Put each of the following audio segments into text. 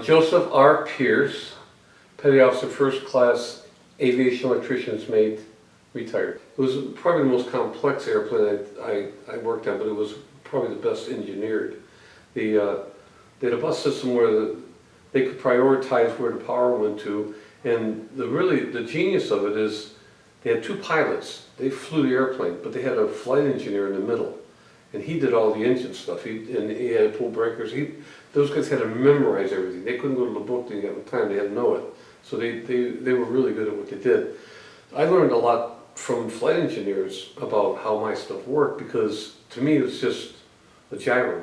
Joseph R. Pierce, Petty Officer First Class, Aviation Electrician's Mate, retired. It was probably the most complex airplane I worked on, but it was probably the best engineered. They had a bus system where they could prioritize where the power went to, and the genius of it is they had two pilots. They flew the airplane, but they had a flight engineer in the middle, and he did all the engine stuff. He had to pull breakers. Those guys had to memorize everything. They couldn't go to the book. They didn't have time. They had to know it. So they were really good at what they did. I learned a lot from flight engineers about how my stuff worked, because to me it was just a gyro.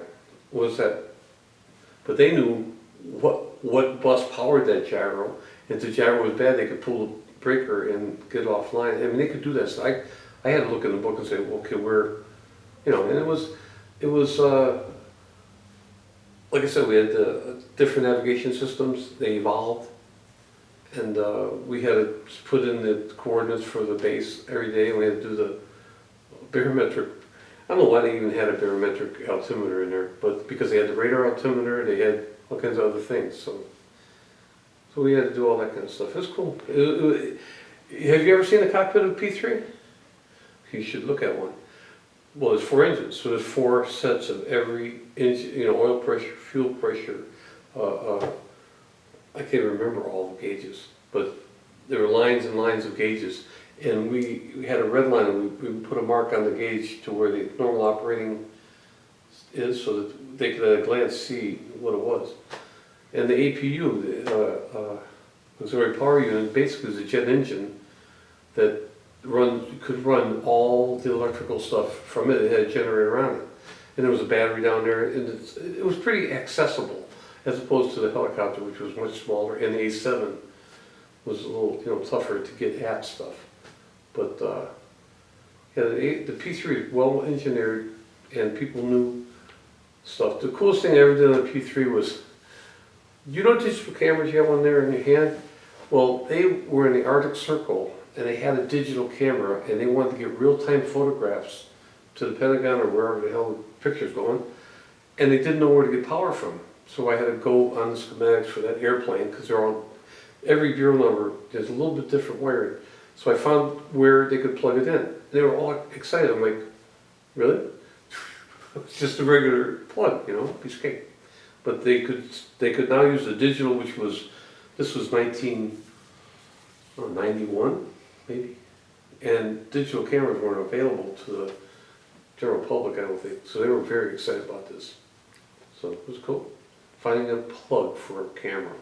What was that? But they knew what bus powered that gyro. If the gyro was bad, they could pull the breaker and get offline. I mean, they could do that. So I had to look in the book and say, well, okay, and it was like I said, we had different navigation systems. They evolved, and we had to put in the coordinates for the base every day, and we had to do the barometric. I don't know why they even had a barometric altimeter in there, but because they had the radar altimeter, they had all kinds of other things. So we had to do all that kind of stuff. It was cool. Have you ever seen the cockpit of P3? You should look at one. Well, there's 4 engines, so there's 4 sets of every engine, oil pressure, fuel pressure. I can't remember all the gauges, but there were lines and lines of gauges. And we had a red line, and we put a mark on the gauge to where the normal operating is, so that they could at a glance see what it was. And the APU, the auxiliary power unit, basically is a jet engine that could run all the electrical stuff from it. It had a generator on it, and there was a battery down there, and it was pretty accessible as opposed to the helicopter, which was much smaller, and the A7 was a little tougher to get at stuff. But yeah, the P3 is well engineered, and people knew stuff. The coolest thing I ever did on the P3 was, digital cameras, you have one there in your hand? Well, they were in the Arctic Circle, and they had a digital camera, and they wanted to get real-time photographs to the Pentagon or wherever the hell the picture's going, and they didn't know where to get power from. So I had to go on the schematics for that airplane, because they're on every bureau number, there's a little bit different wiring. So I found where they could plug it in. They were all excited. I'm like, really? It's just a regular plug, piece of cake. But they could now use the digital, this was 1991, maybe. And digital cameras weren't available to the general public, I don't think. So they were very excited about this. So it was cool. Finding a plug for a camera.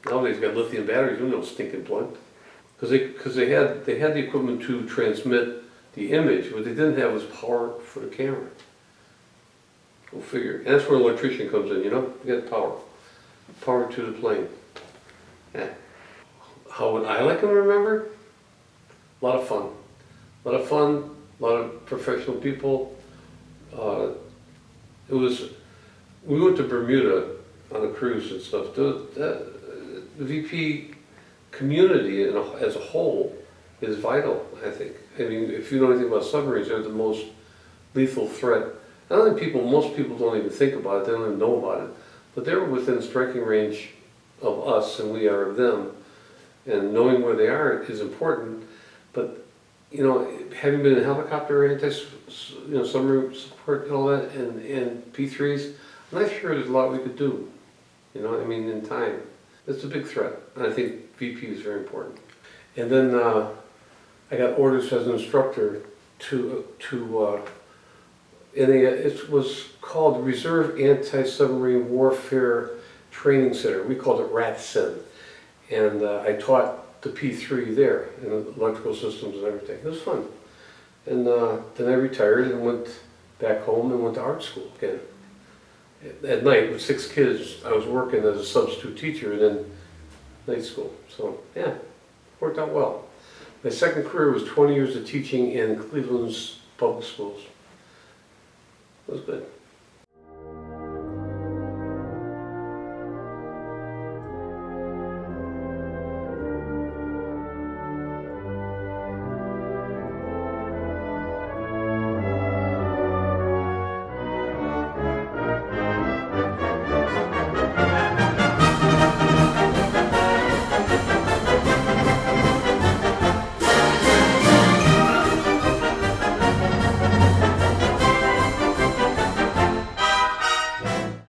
Nowadays got lithium batteries, no stinking plug. Because they had the equipment to transmit the image, what they didn't have was power for the camera. Go figure. And that's where an electrician comes in, you get power. Power to the plane. Yeah. How would I like them to remember? A lot of fun. A lot of professional people. We went to Bermuda on a cruise and stuff. The VP community as a whole is vital, I think. I mean, if you know anything about submarines, they're the most lethal threat. I don't think most people don't even think about it, they don't even know about it. But they're within striking range of us, and we are of them. And knowing where they are is important. But, having been in helicopter, submarine support and all that, and P3s, I'm not sure there's a lot we could do, in time. It's a big threat, and I think VP is very important. And then I got orders as an instructor it was called Reserve Anti-Submarine Warfare Training Center. We called it RATCEN. And I taught the P3 there, in electrical systems and everything. It was fun. And then I retired and went back home and went to art school again. At night with 6 kids, I was working as a substitute teacher and then night school. So yeah, worked out well. My second career was 20 years of teaching in Cleveland's public schools. It was good.